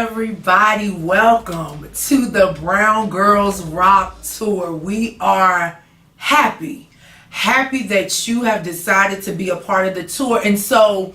everybody, welcome to the Brown Gyrlz Rock Tour. We are happy that you have decided to be a part of the tour. And so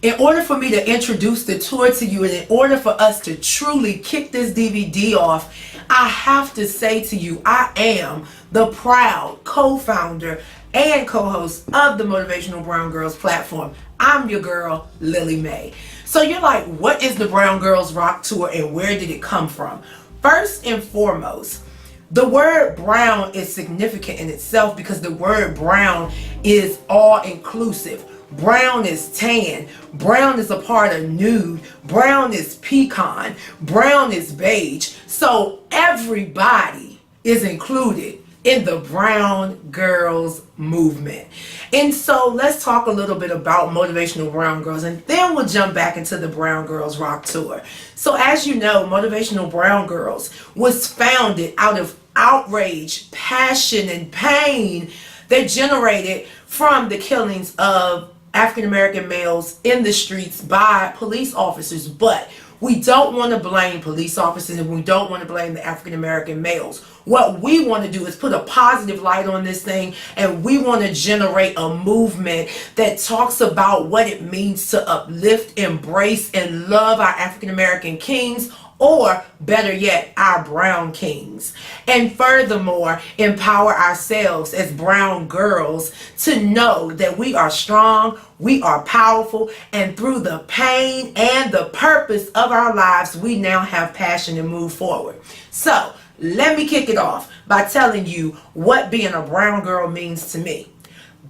in order for me to introduce the tour to you, and in order for us to truly kick this DVD off, I have to say to you, I am the proud co-founder and co-host of the Motivational Brown Gyrlz platform. I'm your girl, Lily Mae. So you're like, what is the Brown Gyrlz Rock Tour and where did it come from? First and foremost, the word brown is significant in itself because the word brown is all-inclusive. Brown is tan, brown is a part of nude, brown is pecan, brown is beige. So everybody is included in the Brown Gyrlz movement. And so let's talk a little bit about Motivational Brown Gyrlz, and then we'll jump back into the Brown Gyrlz Rock Tour. So as you know, Motivational Brown Gyrlz was founded out of outrage, passion, and pain that generated from the killings of African American males in the streets by police officers. But we don't want to blame police officers, and we don't want to blame the African American males. What we want to do is put a positive light on this thing, and we want to generate a movement that talks about what it means to uplift, embrace, and love our African American kings, or better yet, our brown kings. And furthermore, empower ourselves as brown girls to know that we are strong, we are powerful, and through the pain and the purpose of our lives, we now have passion to move forward. So let me kick it off by telling you what being a brown girl means to me.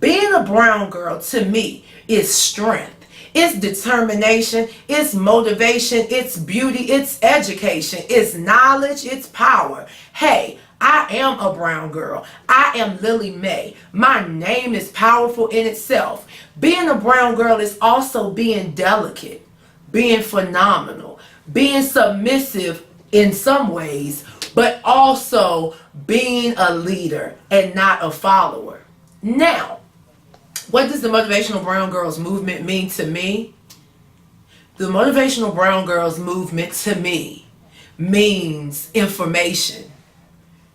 Being a brown girl to me is strength. It's determination, it's motivation, it's beauty, it's education, it's knowledge, it's power. Hey, I am a brown girl. I am Lily Mae. My name is powerful in itself. Being a brown girl is also being delicate, being phenomenal, being submissive in some ways, but also being a leader and not a follower. Now, what does the Motivational Brown Gyrlz movement mean to me? The Motivational Brown Gyrlz movement to me means information,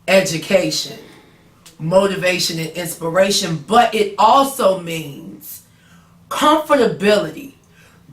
education, motivation, and inspiration, but it also means comfortability,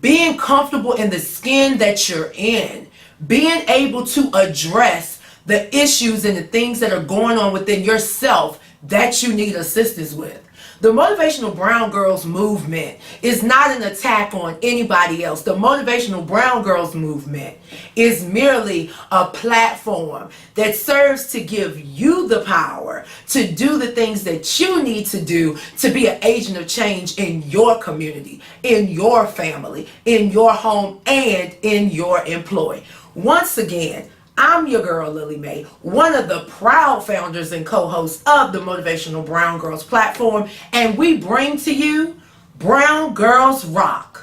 being comfortable in the skin that you're in, being able to address the issues and the things that are going on within yourself that you need assistance with. The Motivational Brown Gyrlz movement is not an attack on anybody else. The Motivational Brown Gyrlz movement is merely a platform that serves to give you the power to do the things that you need to do to be an agent of change in your community, in your family, in your home, and in your employ. Once again, I'm your girl, Lily Mae, one of the proud founders and co-hosts of the Motivational Brown Gyrlz platform, and we bring to you Brown Gyrlz Rock.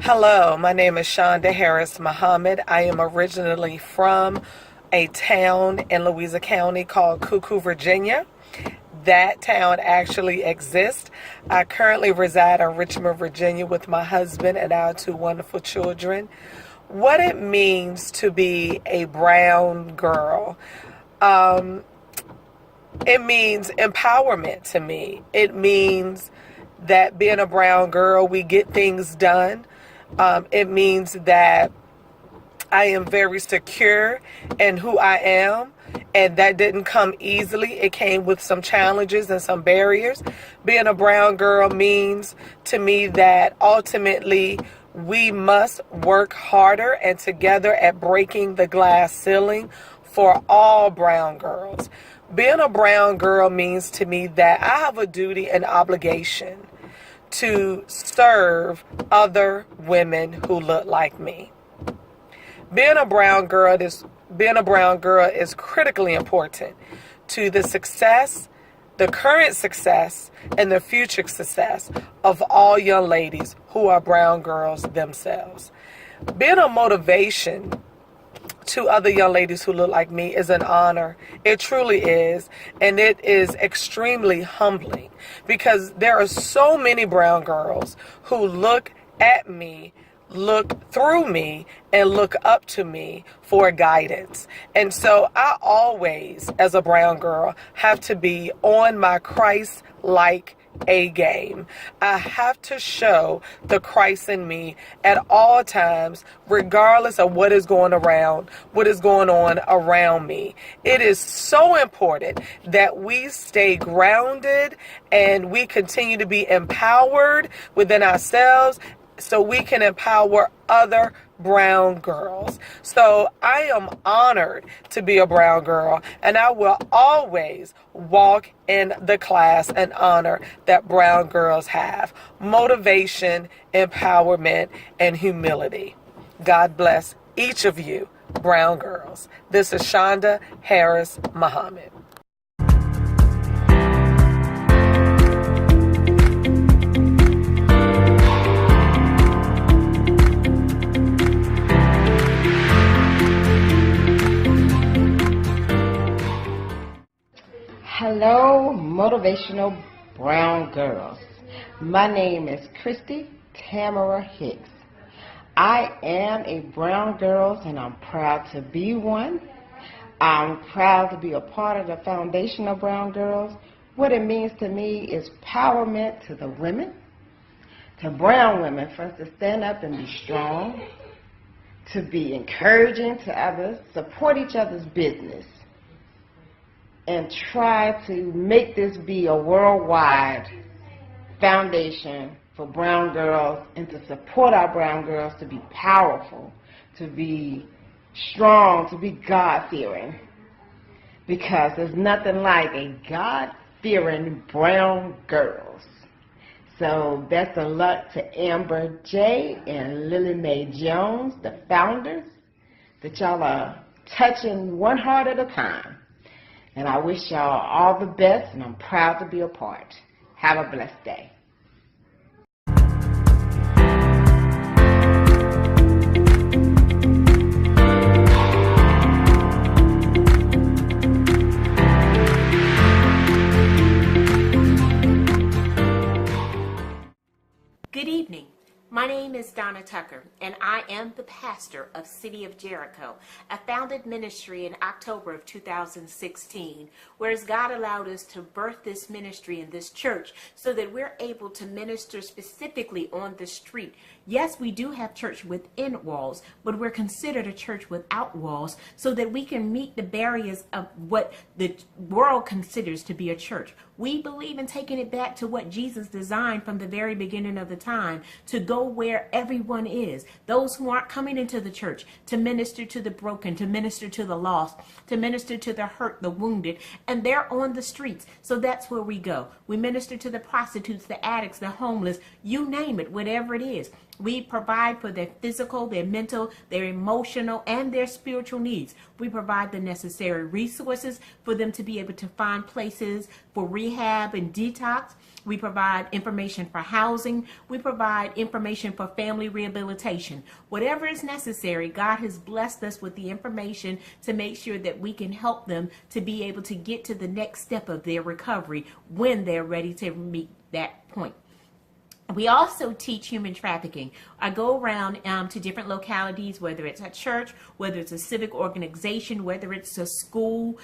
Hello, my name is Shonda Harris Muhammad. I am originally from a town in Louisa County called Cuckoo, Virginia. That town actually exists. I currently reside in Richmond, Virginia with my husband and our two wonderful children. What it means to be a brown girl, it means empowerment to me. It means that being a brown girl, we get things done. It means that I am very secure in who I am, and that didn't come easily. It came with some challenges and some barriers. Being a brown girl means to me that ultimately we must work harder and together at breaking the glass ceiling for all brown girls. Being a brown girl means to me that I have a duty and obligation to serve other women who look like me. Being a brown girl is critically important to the success the current success and the future success of all young ladies who are brown girls themselves. Being a motivation to other young ladies who look like me is an honor. It truly is. And it is extremely humbling because there are so many brown girls who look at me, look through me, and look up to me for guidance. And so I always, as a brown girl, have to be on my Christ-like A game. I have to show the Christ in me at all times, regardless of what is going on around me. It is so important that we stay grounded and we continue to be empowered within ourselves so we can empower other brown girls. So I am honored to be a brown girl, and I will always walk in the class and honor that brown girls have: motivation, empowerment, and humility. God bless each of you, brown girls. This is Shonda Harris Muhammad. Hello, Motivational Brown Girls. My name is Christy Tamara Hicks. I am a brown girl and I'm proud to be one. I'm proud to be a part of the foundation of Brown Girls. What it means to me is empowerment to the women, to brown women, for us to stand up and be strong, to be encouraging to others, support each other's business, and try to make this be a worldwide foundation for brown girls and to support our brown girls to be powerful, to be strong, to be God-fearing. Because there's nothing like a God-fearing brown girls. So best of luck to Amber J. and Lily Mae Jones, the founders, that y'all are touching one heart at a time. And I wish y'all all the best, and I'm proud to be a part. Have a blessed day. Good evening. My name is Donna Tucker, and I am the pastor of City of Jericho, a founded ministry in October of 2016, whereas God allowed us to birth this ministry in this church so that we're able to minister specifically on the street. Yes, we do have church within walls, but we're considered a church without walls so that we can meet the barriers of what the world considers to be a church. We believe in taking it back to what Jesus designed from the very beginning of the time, to go where everyone is. Those who aren't coming into the church, to minister to the broken, to minister to the lost, to minister to the hurt, the wounded, and they're on the streets. So that's where we go. We minister to the prostitutes, the addicts, the homeless, you name it, whatever it is. We provide for their physical, their mental, their emotional, and their spiritual needs. We provide the necessary resources for them to be able to find places for rehab and detox. We provide information for housing. We provide information for family rehabilitation. Whatever is necessary, God has blessed us with the information to make sure that we can help them to be able to get to the next step of their recovery when they're ready to meet that point. We also teach human trafficking. I go around to different localities, whether it's a church, whether it's a civic organization, whether it's a school.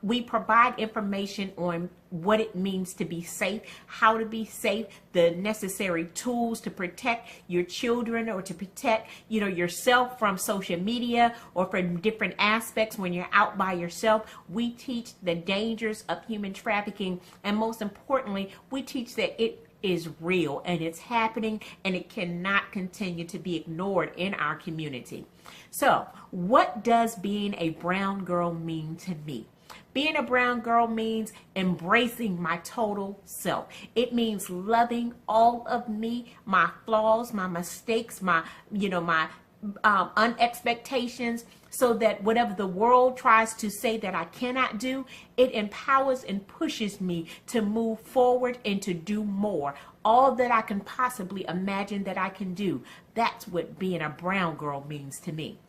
We provide information on what it means to be safe, how to be safe, the necessary tools to protect your children or to protect, yourself from social media or from different aspects when you're out by yourself. We teach the dangers of human trafficking, and most importantly, we teach that it is real and it's happening and it cannot continue to be ignored in our community. So, what does being a brown girl mean to me? Being a brown girl means embracing my total self. It means loving all of me, my flaws, my mistakes, my unexpectations, so that whatever the world tries to say that I cannot do, it empowers and pushes me to move forward and to do more. All that I can possibly imagine that I can do. That's what being a brown girl means to me.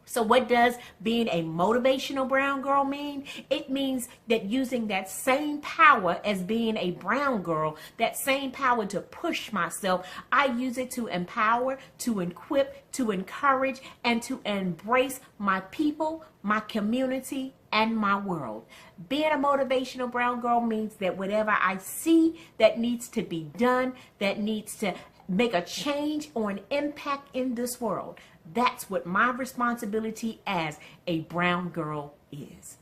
So what does being a motivational brown girl mean? It means that using that same power as being a brown girl, that same power to push myself, I use it to empower, to equip, to encourage, and to embrace my people, my community, and my world. Being a motivational brown girl means that whatever I see that needs to be done, that needs to make a change or an impact in this world, that's what my responsibility as a brown girl is.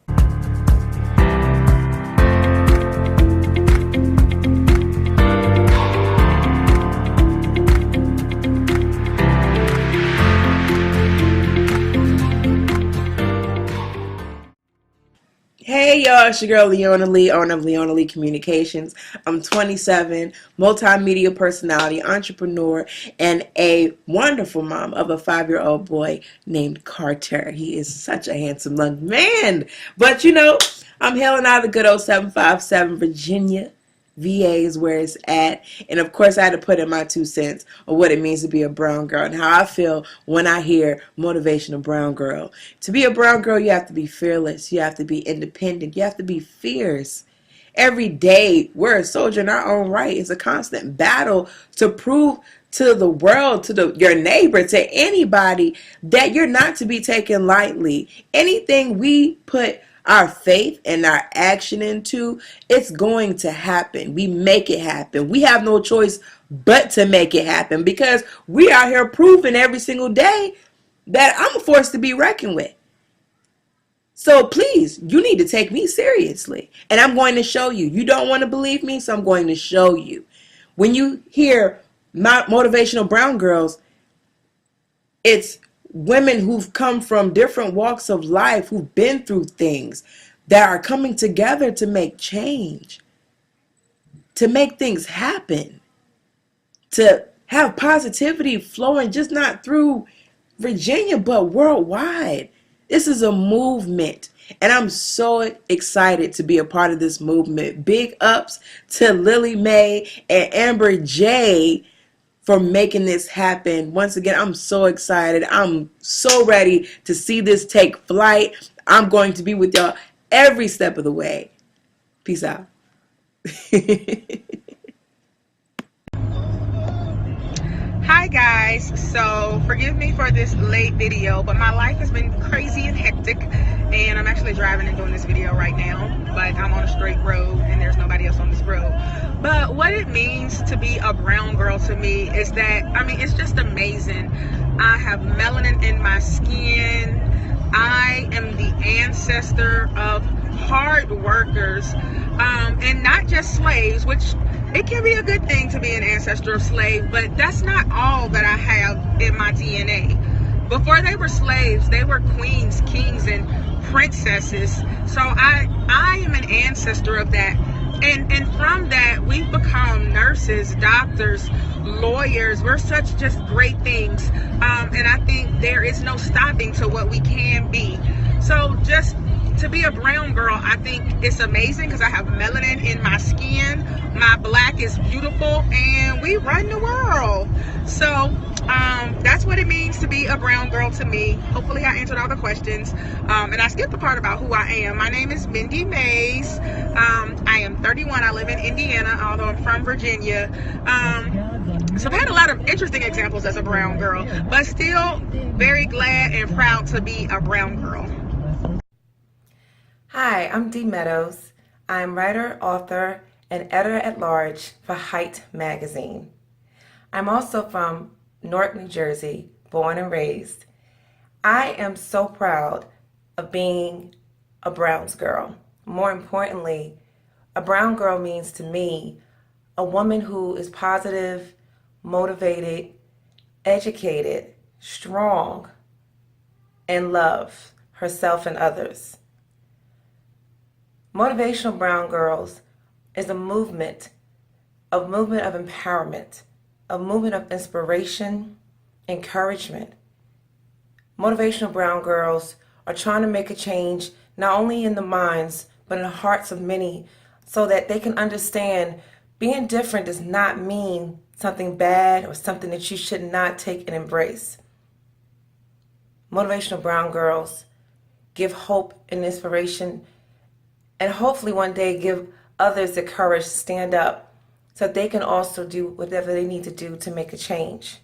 Hey y'all, it's your girl Leona Lee, owner of Leona Lee Communications. I'm 27, multimedia personality, entrepreneur, and a wonderful mom of a 5-year-old boy named Carter. He is such a handsome young man. But you know, I'm hailing out of the good old 757 Virginia. VA is where it's at. And of course, I had to put in my 2 cents of what it means to be a brown girl and how I feel when I hear motivational brown girl. To be a brown girl, you have to be fearless. You have to be independent. You have to be fierce. Every day, we're a soldier in our own right. It's a constant battle to prove to the world, to your neighbor, to anybody that you're not to be taken lightly. Anything we put our faith and our action into, it's going to happen. We make it happen. We have no choice but to make it happen because we are here proving every single day that I'm a force to be reckoned with. So please, you need to take me seriously. And I'm going to show you. You don't want to believe me, so I'm going to show you. When you hear my motivational brown girls, it's women who've come from different walks of life, who've been through things, that are coming together to make change, to make things happen, to have positivity flowing just not through Virginia, but worldwide. This is a movement, and I'm so excited to be a part of this movement. Big ups to Lily Mae and Amber J for making this happen. Once again, I'm so excited. I'm so ready to see this take flight. I'm going to be with y'all every step of the way. Peace out. Hi guys, so forgive me for this late video, but my life has been crazy and hectic, and I'm actually driving and doing this video right now, but I'm on a straight road and there's nobody else on this road. But what it means to be a brown girl to me is that, I mean, it's just amazing. I have melanin in my skin. I am the ancestor of hard workers, and not just slaves, which it can be a good thing to be an ancestor of slave, but that's not all that I have in my DNA. Before they were slaves, they were queens, kings, and princesses. So I am an ancestor of that. And from that, we've become nurses, doctors, lawyers. We're such just great things. And I think there is no stopping to what we can be. So just to be a brown girl, I think it's amazing because I have melanin in my skin. My black is beautiful, and we run the world. So that's what it means to be a brown girl to me. Hopefully I answered all the questions. And I skipped the part about who I am. My name is Mindy Mays. I am 31. I live in Indiana, although I'm from Virginia. So I've had a lot of interesting examples as a brown girl, but still very glad and proud to be a brown girl. Hi, I'm Dee Meadows. I'm writer, author, and editor-at-large for Height magazine. I'm also from Newark, New Jersey, born and raised. I am so proud of being a Browns girl. More importantly, a brown girl means to me a woman who is positive, motivated, educated, strong, and loves herself and others. Motivational Brown Girls is a movement of empowerment, a movement of inspiration, encouragement, Motivational Brown Girls are trying to make a change not only in the minds but in the hearts of many so that they can understand being different does not mean something bad or something that you should not take and embrace. Motivational Brown Girls give hope and inspiration, and hopefully one day give others the courage to stand up so that they can also do whatever they need to do to make a change.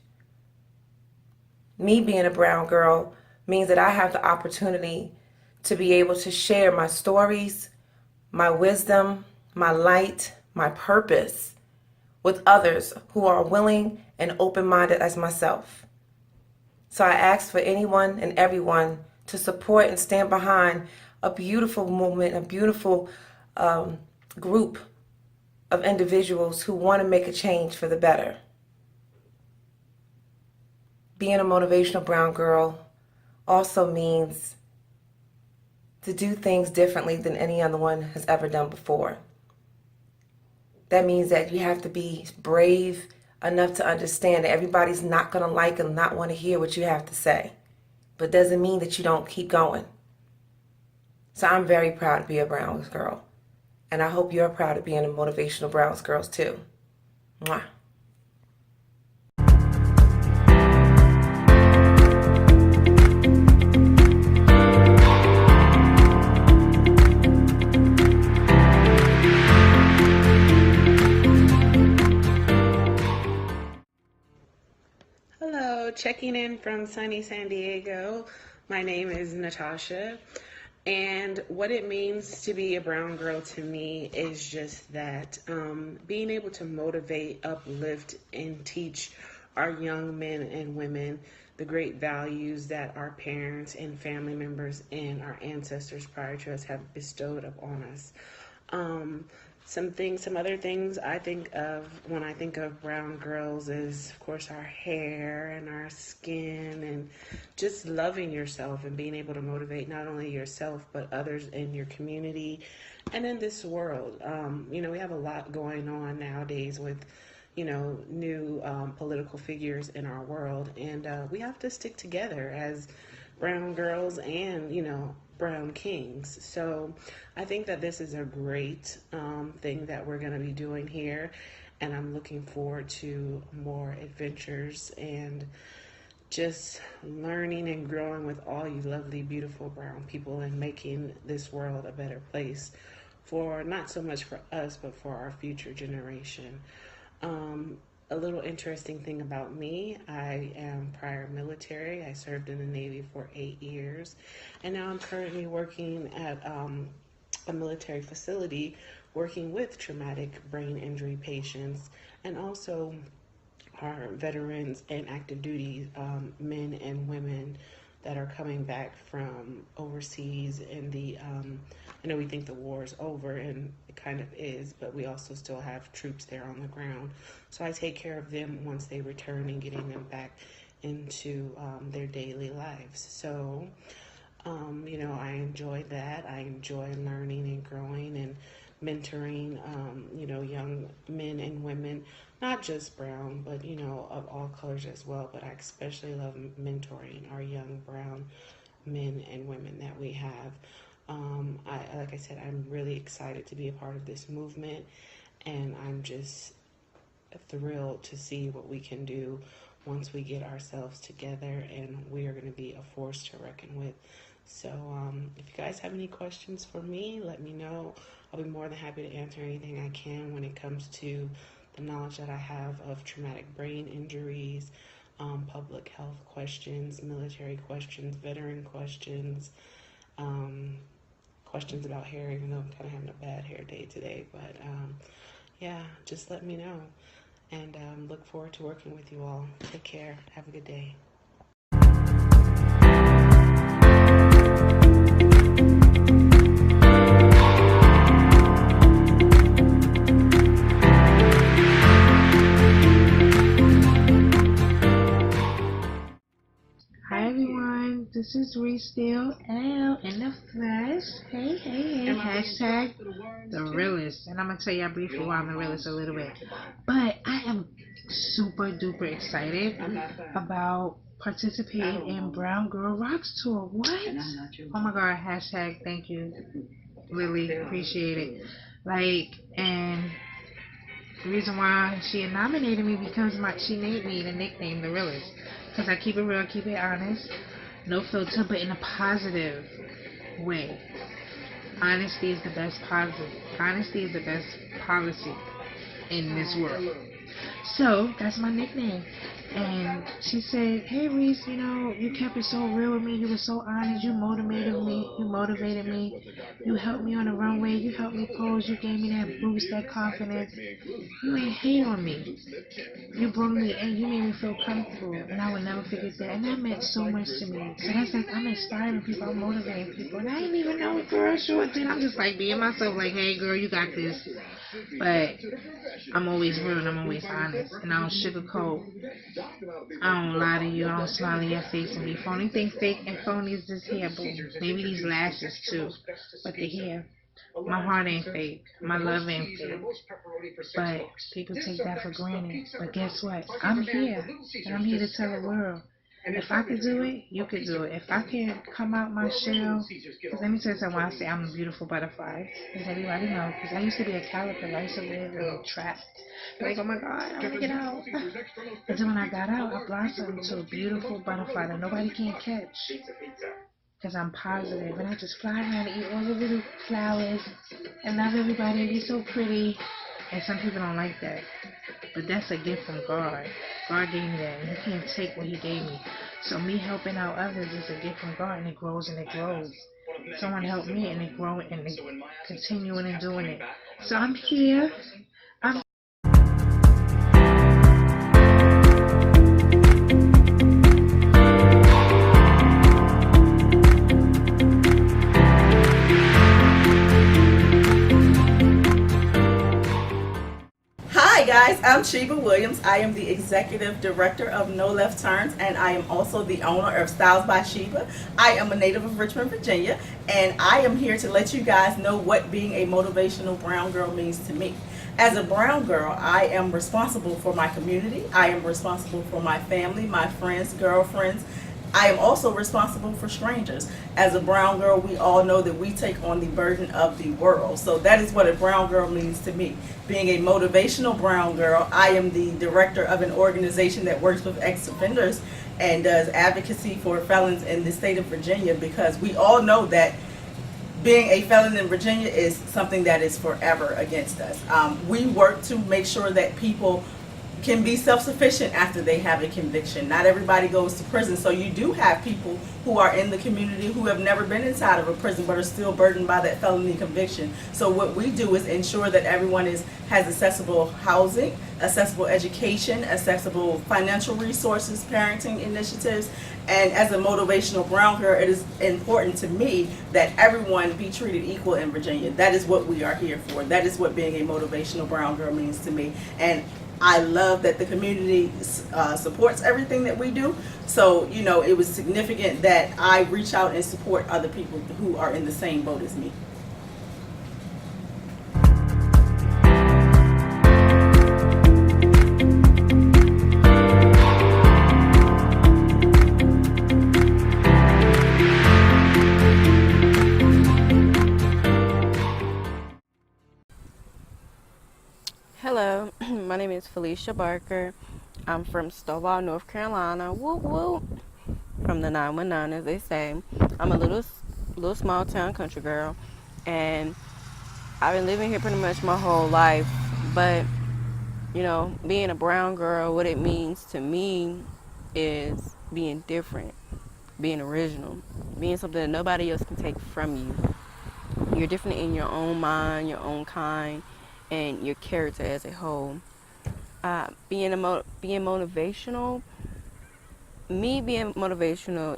Me being a brown girl means that I have the opportunity to be able to share my stories, my wisdom, my light, my purpose with others who are willing and open-minded as myself. So I ask for anyone and everyone to support and stand behind a beautiful movement, a beautiful group of individuals who want to make a change for the better. Being a motivational brown girl also means to do things differently than any other one has ever done before. That means that you have to be brave enough to understand that everybody's not going to like and not want to hear what you have to say. But it doesn't mean that you don't keep going. So I'm very proud to be a brown girl. And I hope you're proud of being a motivational brown girls too. Mwah. Hello, checking in from sunny San Diego. My name is Natasha, and what it means to be a brown girl to me is just that being able to motivate, uplift, and teach our young men and women the great values that our parents and family members and our ancestors prior to us have bestowed upon us. Some other things I think of when I think of brown girls is, of course, our hair and our skin and just loving yourself and being able to motivate not only yourself but others in your community and in this world. We have a lot going on nowadays with, new political figures in our world, and we have to stick together as brown girls and, brown kings. So I think that this is a great thing that we're going to be doing here, and I'm looking forward to more adventures and just learning and growing with all you lovely, beautiful brown people and making this world a better place for not so much for us, but for our future generation. A little interesting thing about me, I am prior military. I served in the Navy for 8 years, and now I'm currently working at a military facility working with traumatic brain injury patients and also our veterans and active duty men and women that are coming back from overseas in the I know we think the war is over, and it kind of is, but we also still have troops there on the ground. So I take care of them once they return and getting them back into their daily lives. So, I enjoy that. I enjoy learning and growing and mentoring, young men and women, not just brown, but, of all colors as well. But I especially love mentoring our young brown men and women that we have. Like I said, I'm really excited to be a part of this movement, and I'm just thrilled to see what we can do once we get ourselves together, and we are going to be a force to reckon with. So if you guys have any questions for me, let me know. I'll be more than happy to answer anything I can when it comes to the knowledge that I have of traumatic brain injuries, public health questions, military questions, veteran questions, questions about hair, even though I'm kind of having a bad hair day today. But yeah, just let me know. And look forward to working with you all. Take care. Have a good day. Hi everyone, this is Reese Steele. Hello, in the flesh. Hey, hey, hey. Hashtag the realest. And I'm going to tell y'all briefly why I'm the realest a little bit. But I am super duper excited about participating in Brown Girl Rocks Tour. What? Oh my God, hashtag thank you. Really appreciate it. Like, and the reason why she nominated me because she named me the nickname The Realest. Because I keep it real, keep it honest, no filter, but in a positive way. Honesty is the best positive. Honesty is the best policy in this world. So that's my nickname. And she said, "Hey Reese, you kept it so real with me. You were so honest. You motivated me. You helped me on the runway. You helped me pose. You gave me that boost, that confidence. You ain't hate on me. You brought me and you made me feel comfortable. And I would never forget that. And that meant so much to me. So that's like, I'm inspiring people. I'm motivating people. And I didn't even know, girl, sure did. I'm just like being myself, like, hey, girl, you got this. But I'm always real and I'm always honest. And I don't sugarcoat. I don't lie to you. I don't smile in your face and be phony. Think fake and phony is this hair, boo. Maybe these lashes too. But the hair. My heart ain't fake. My love ain't fake. But people take that for granted. But guess what? I'm here. And I'm here to tell the world. If I could do it, you could do it. If I can come out my shell, because let me tell you something, when I say I'm a beautiful butterfly, because everybody knows, because I used to be a caterpillar, I used to live in a trap. Like, oh my God, I want to get out. But then when I got out, I blossomed into a beautiful butterfly that nobody can catch. Because I'm positive, and I just fly around and eat all the little flowers and love everybody and be so pretty. And some people don't like that. But that's a gift from God. God gave me that, and He can't take what He gave me. So me helping out others is a gift from God, and it grows and it grows. Someone helped me, and it grows, and they continuing and doing it. So I'm here. Hi guys, I'm Sheba Williams. I am the Executive Director of No Left Turns, and I am also the owner of Styles by Sheba. I am a native of Richmond, Virginia, and I am here to let you guys know what being a motivational brown girl means to me. As a brown girl, I am responsible for my community. I am responsible for my family, my friends, girlfriends. I am also responsible for strangers. As a brown girl, we all know that we take on the burden of the world. So that is what a brown girl means to me. Being a motivational brown girl, I am the director of an organization that works with ex-offenders and does advocacy for felons in the state of Virginia, because we all know that being a felon in Virginia is something that is forever against us. We work to make sure that people can be self-sufficient after they have a conviction. Not everybody goes to prison, so you do have people who are in the community who have never been inside of a prison but are still burdened by that felony conviction. So what we do is ensure that everyone has accessible housing, accessible education, accessible financial resources, parenting initiatives. And as a motivational brown girl, it is important to me that everyone be treated equal in Virginia. That is what we are here for. That is what being a motivational brown girl means to me. And I love that the community supports everything that we do. So, it was significant that I reach out and support other people who are in the same boat as me. Hello, my name is Felicia Barker. I'm from Stovall, North Carolina. Whoop whoop. From the 919, as they say. I'm a little small town country girl, and I've been living here pretty much my whole life. But being a brown girl, what it means to me is being different, being original, being something that nobody else can take from you. You're different in your own mind, your own kind, and your character as a whole. Being motivational,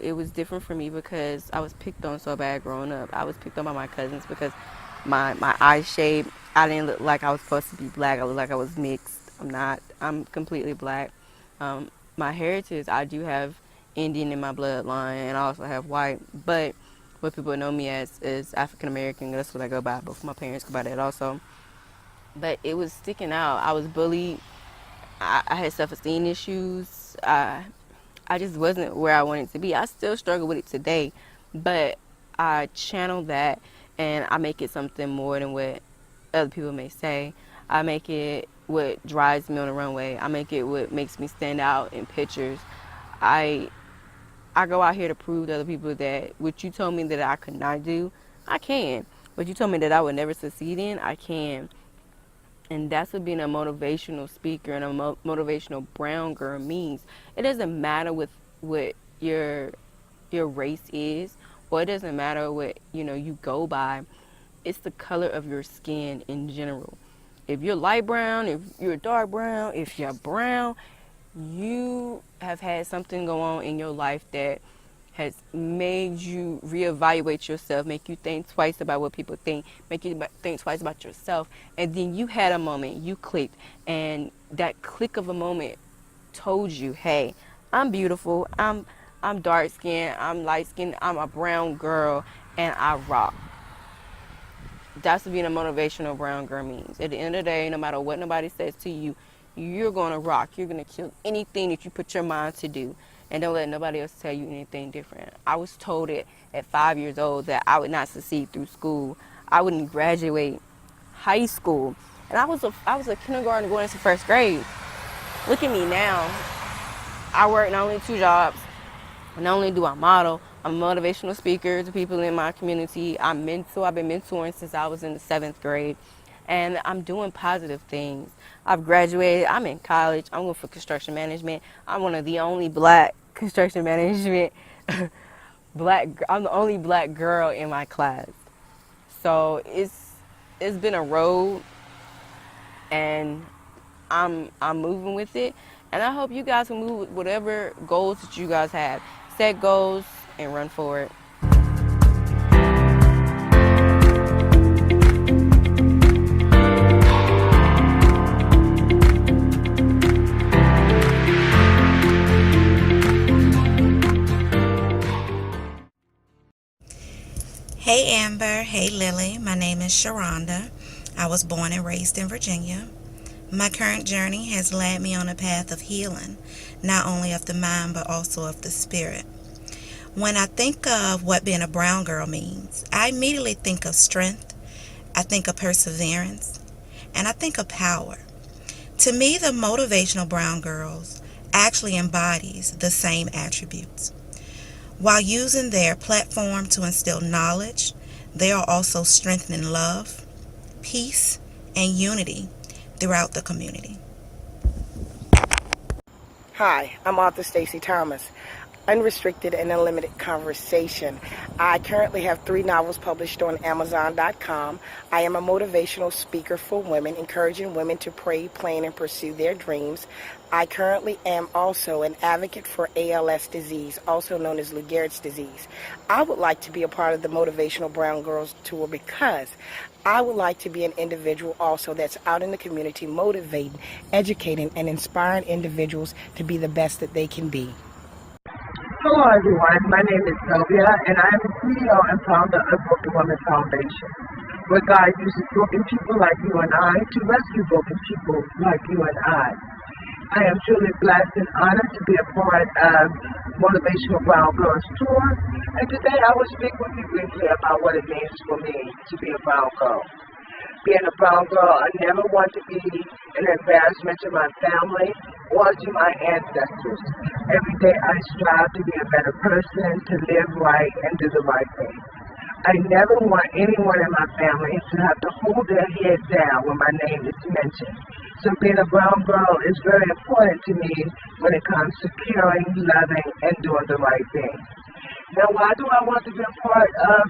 it was different for me because I was picked on so bad growing up. I was picked on by my cousins because my eye shape, I didn't look like I was supposed to be black. I looked like I was mixed. I'm not. I'm completely black. My heritage, I do have Indian in my bloodline, and I also have white, but what people know me as is African American. That's what I go by. Both my parents go by that also. But it was sticking out. I was bullied. I had self-esteem issues. I I just wasn't where I wanted to be. I still struggle with it today, but I channel that and I make it something more than what other people may say. I make it what drives me on the runway. I make it what makes me stand out in pictures. I go out here to prove to other people that what you told me that I could not do, I can. What you told me that I would never succeed in, I can. And that's what being a motivational speaker and a motivational brown girl means. It doesn't matter what your race is, or it doesn't matter what you go by. It's the color of your skin in general. If you're light brown, if you're dark brown, if you're brown, you have had something go on in your life that has made you reevaluate yourself, make you think twice about what people think, make you think twice about yourself, and then you had a moment, you clicked, and that click of a moment told you, hey, I'm beautiful, I'm dark skinned, I'm light skinned, I'm a brown girl, and I rock. That's what being a motivational brown girl means. At the end of the day, no matter what nobody says to you, you're going to rock. You're going to kill anything that you put your mind to do. And don't let nobody else tell you anything different. I was told it at 5 years old that I would not succeed through school. I wouldn't graduate high school. And I was a kindergarten going into first grade. Look at me now. I work not only 2 jobs, not only do I model, I'm a motivational speaker to people in my community. I've been mentoring since I was in the 7th grade. And I'm doing positive things. I've graduated. I'm in college. I'm going for construction management. I'm one of the only black construction management I'm the only black girl in my class. So it's been a road, and I'm moving with it. And I hope you guys can move with whatever goals that you guys have. Set goals and run for it. Hey Amber, hey Lily, my name is Sharonda. I was born and raised in Virginia. My current journey has led me on a path of healing, not only of the mind but also of the spirit. When I think of what being a brown girl means, I immediately think of strength, I think of perseverance, and I think of power. To me, the motivational brown girls actually embodies the same attributes. While using their platform to instill knowledge, they are also strengthening love, peace, and unity throughout the community. Hi, I'm author Stacey Thomas. Unrestricted and Unlimited Conversation. I currently have 3 novels published on Amazon.com. I am a motivational speaker for women, encouraging women to pray, plan, and pursue their dreams. I currently am also an advocate for ALS disease, also known as Lou Gehrig's disease. I would like to be a part of the Motivational Brown Gyrlz Tour because I would like to be an individual also that's out in the community motivating, educating, and inspiring individuals to be the best that they can be. Hello everyone, my name is Sylvia and I am the CEO and founder of Broken Women Foundation, where God uses broken people like you and I to rescue broken people like you and I. I am truly blessed and honored to be a part of Motivational Brown Gyrlz Tour, and today I will speak with you briefly about what it means for me to be a brown girl. Being a brown girl, I never want to be an embarrassment to my family or to my ancestors. Every day I strive to be a better person, to live right, and do the right thing. I never want anyone in my family to have to hold their head down when my name is mentioned. So being a brown girl is very important to me when it comes to caring, loving, and doing the right thing. Now, why do I want to be a part of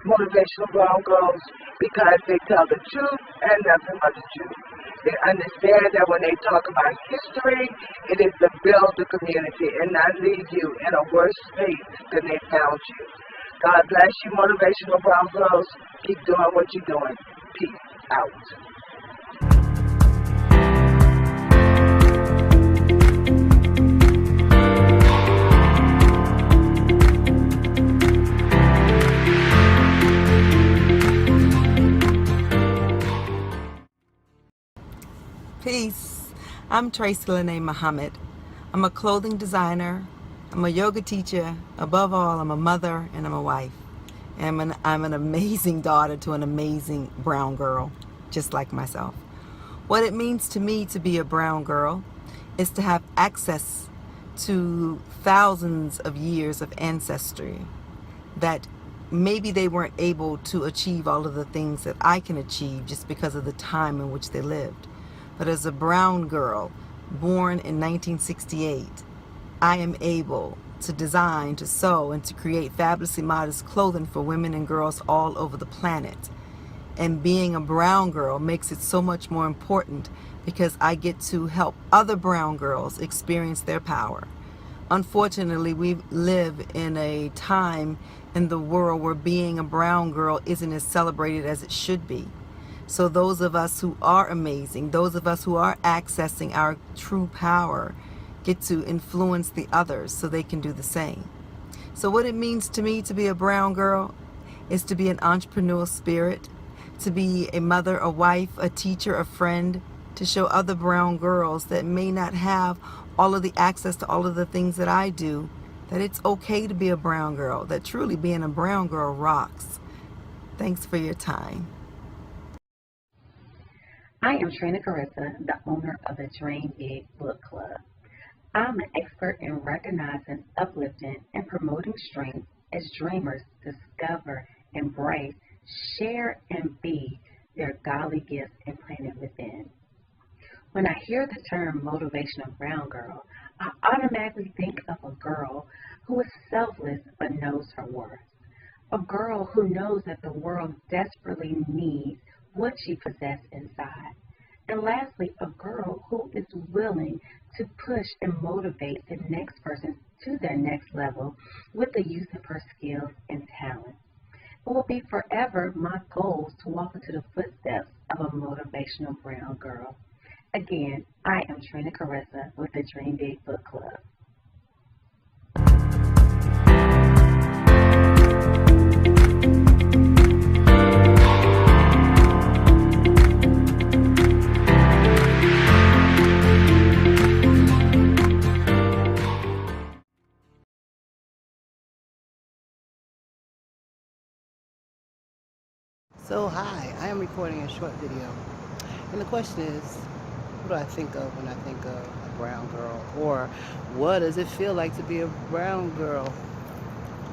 Motivational Brown Gyrlz? Because they tell the truth and nothing but the truth. They understand that when they talk about history, it is to build the community and not leave you in a worse state than they found you. God bless you, Motivational Brown Gyrlz. Keep doing what you're doing. Peace out. Peace. I'm Tracy Lene Muhammad. I'm a clothing designer, I'm a yoga teacher. Above all, I'm a mother and I'm a wife. And I'm an amazing daughter to an amazing brown girl, just like myself. What it means to me to be a brown girl is to have access to thousands of years of ancestry that maybe they weren't able to achieve all of the things that I can achieve just because of the time in which they lived. But as a brown girl born in 1968, I am able to design, to sew, and to create fabulously modest clothing for women and girls all over the planet. And being a brown girl makes it so much more important because I get to help other brown girls experience their power. Unfortunately, we live in a time in the world where being a brown girl isn't as celebrated as it should be. So those of us who are amazing, those of us who are accessing our true power, get to influence the others so they can do the same. So what it means to me to be a brown girl is to be an entrepreneurial spirit, to be a mother, a wife, a teacher, a friend, to show other brown girls that may not have all of the access to all of the things that I do, that it's okay to be a brown girl, that truly being a brown girl rocks. Thanks for your time. I am Trina Carissa, the owner of the Dream Big Book Club. I'm an expert in recognizing, uplifting, and promoting strength as dreamers discover, embrace, share, and be their godly gifts implanted within. When I hear the term motivational brown girl, I automatically think of a girl who is selfless but knows her worth. A girl who knows that the world desperately needs what she possesses inside. And lastly, a girl who is willing to push and motivate the next person to their next level with the use of her skills and talent. It will be forever my goal to walk into the footsteps of a motivational brown girl. Again, I am Trina Carissa with the Dream Big Book Club. So hi, I am recording a short video, and the question is, what do I think of when I think of a brown girl, or what does it feel like to be a brown girl?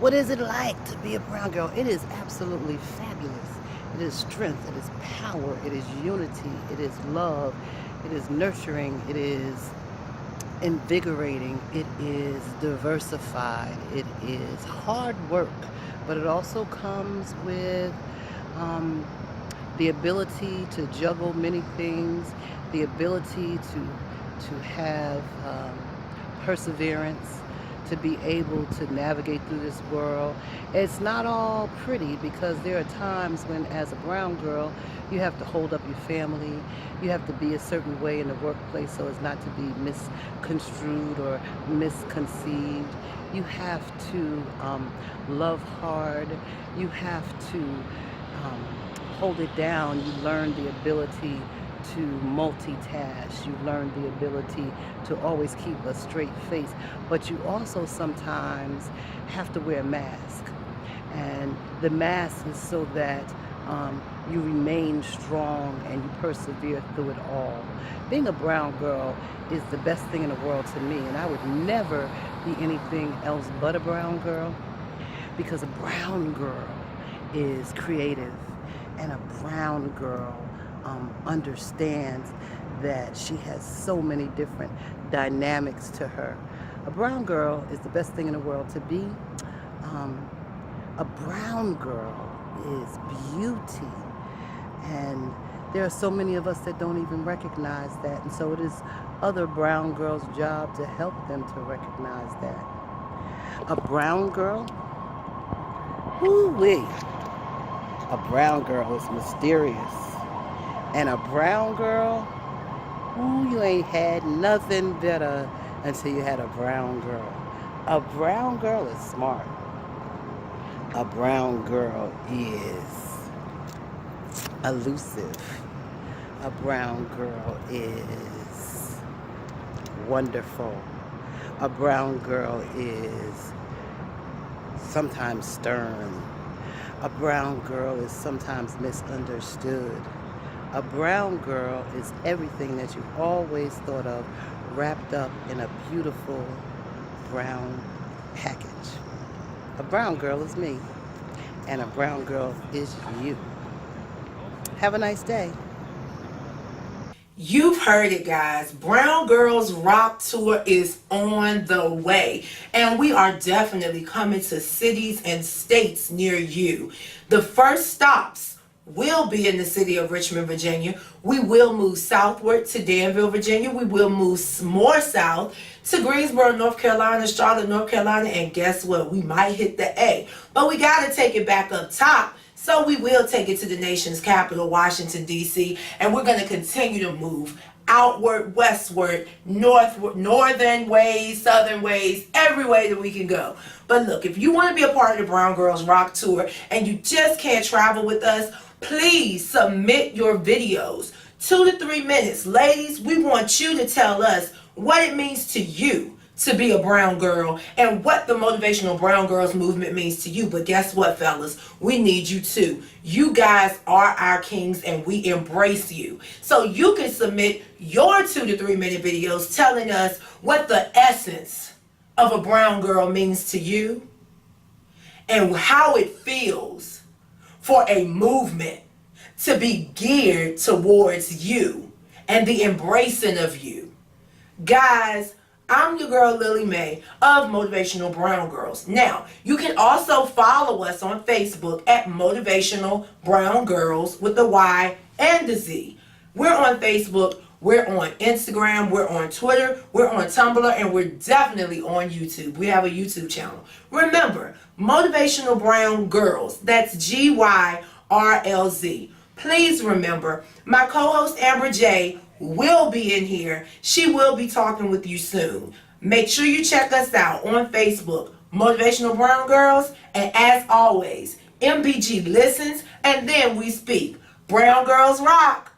What is it like to be a brown girl? It is absolutely fabulous. It is strength, it is power, it is unity, it is love, it is nurturing, it is invigorating, it is diversified, it is hard work, but it also comes with the ability to juggle many things, the ability to have perseverance, to be able to navigate through this world. It's not all pretty because there are times when, as a brown girl, you have to hold up your family, you have to be a certain way in the workplace so as not to be misconstrued or misconceived. You have to love hard, you have to hold it down. You learn the ability to multitask. You learn the ability to always keep a straight face. But you also sometimes have to wear a mask. And the mask is so that you remain strong and you persevere through it all. Being a brown girl is the best thing in the world to me. And I would never be anything else but a brown girl, because a brown girl is creative, and a brown girl understands that she has so many different dynamics to her. A brown girl is the best thing in the world to be. A brown girl is beauty, and there are so many of us that don't even recognize that, and so it is other brown girls' job to help them to recognize that. A brown girl, whoo-wee. A brown girl is mysterious. And a brown girl, ooh, you ain't had nothing better until you had a brown girl. A brown girl is smart. A brown girl is elusive. A brown girl is wonderful. A brown girl is sometimes stern. A brown girl is sometimes misunderstood. A brown girl is everything that you've always thought of, wrapped up in a beautiful brown package. A brown girl is me, and a brown girl is you. Have a nice day. You've heard it, guys. Brown Gyrlz Rock Tour is on the way, and we are definitely coming to cities and states near you. The first stops will be in the city of Richmond, Virginia. We will move southward to Danville, Virginia. We will move more south to Greensboro, North Carolina, Charlotte, North Carolina, and guess what? We might hit the A, but we got to take it back up top. So we will take it to the nation's capital, Washington, D.C., and we're going to continue to move outward, westward, northward, northern ways, southern ways, every way that we can go. But look, if you want to be a part of the Brown Gyrlz Rock Tour and you just can't travel with us, please submit your videos. 2 to 3 minutes. Ladies, we want you to tell us what it means to you to be a brown girl and what the Motivational Brown Gyrlz movement means to you. But guess what, fellas? We need you too. You guys are our kings and we embrace you. So you can submit your 2 to 3 minute videos telling us what the essence of a brown girl means to you and how it feels for a movement to be geared towards you and the embracing of you. Guys, I'm your girl Lily Mae of Motivational Brown Gyrlz. Now, you can also follow us on Facebook at Motivational Brown Gyrlz with the Y and the Z. We're on Facebook, we're on Instagram, we're on Twitter, we're on Tumblr, and we're definitely on YouTube. We have a YouTube channel. Remember, Motivational Brown Gyrlz, that's Gyrlz. Please remember, my co-host Amber J will be in here. She will be talking with you soon. Make sure you check us out on Facebook, Motivational Brown Gyrlz, and as always, MBG listens and then we speak. Brown Gyrlz rock!